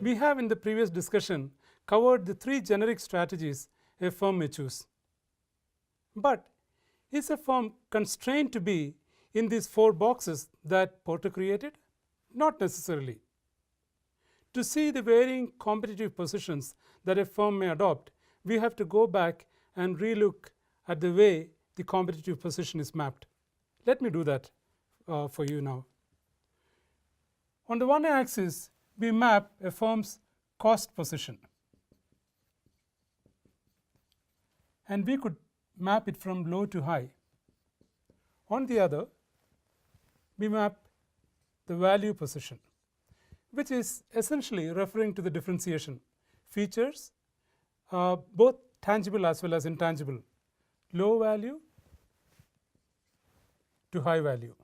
We have in the previous discussion covered the three generic strategies a firm may choose. But is a firm constrained to be in these four boxes that Porter created? Not necessarily. To see the varying competitive positions that a firm may adopt, we have to go back and relook at the way the competitive position is mapped. Let me do that for you now. On the one axis, we map a firm's cost position, and we could map it from low to high. On the other, we map the value position, which is essentially referring to the differentiation features, both tangible as well as intangible, low value to high value.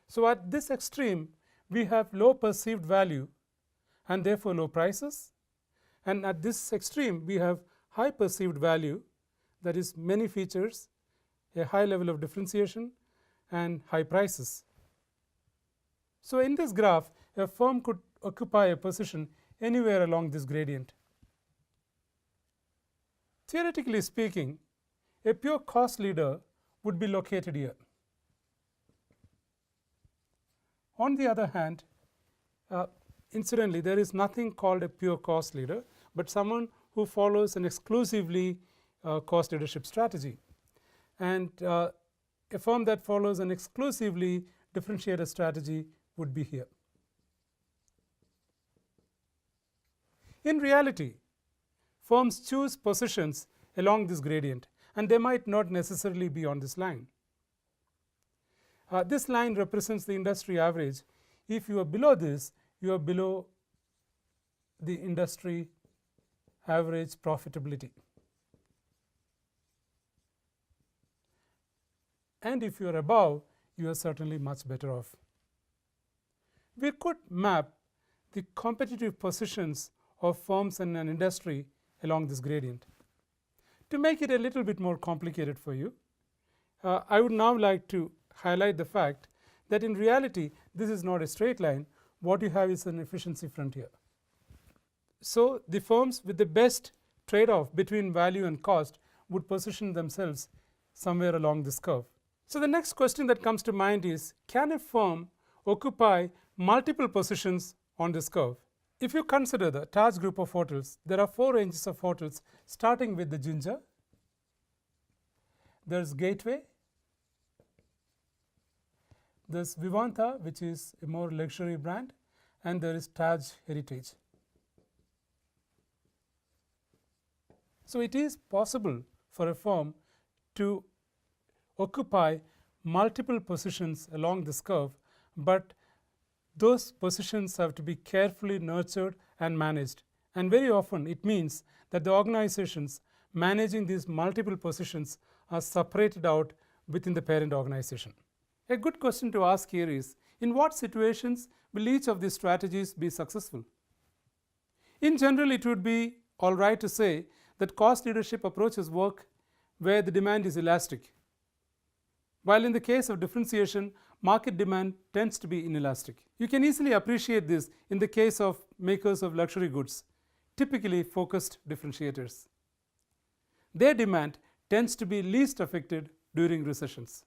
So, at this extreme we have low perceived value and therefore low prices, and at this extreme we have high perceived value, that is many features, a high level of differentiation and high prices. So, in this graph a firm could occupy a position anywhere along this gradient. Theoretically speaking, a pure cost leader would be located here. On the other hand, incidentally, there is nothing called a pure cost leader, but someone who follows an exclusively cost leadership strategy, and a firm that follows an exclusively differentiated strategy would be here. In reality, firms choose positions along this gradient, and they might not necessarily be on this line. This line represents the industry average. If you are below this, you are below the industry average profitability, and if you are above, you are certainly much better off. We could map the competitive positions of firms in an industry along this gradient. To make it a little bit more complicated for you, I would now like to highlight the fact that in reality this is not a straight line. What you have is an efficiency frontier. So, the firms with the best trade off between value and cost would position themselves somewhere along this curve. So, the next question that comes to mind is, can a firm occupy multiple positions on this curve? If you consider the Taj group of hotels, there are four ranges of hotels starting with the Ginger, there is Gateway, there is Vivanta, which is a more luxury brand, and there is Taj Heritage. So, it is possible for a firm to occupy multiple positions along this curve, but those positions have to be carefully nurtured and managed, and very often it means that the organizations managing these multiple positions are separated out within the parent organization. A good question to ask here is, in what situations will each of these strategies be successful? In general, it would be all right to say that cost leadership approaches work where the demand is elastic, while in the case of differentiation, market demand tends to be inelastic. You can easily appreciate this in the case of makers of luxury goods, typically focused differentiators. Their demand tends to be least affected during recessions.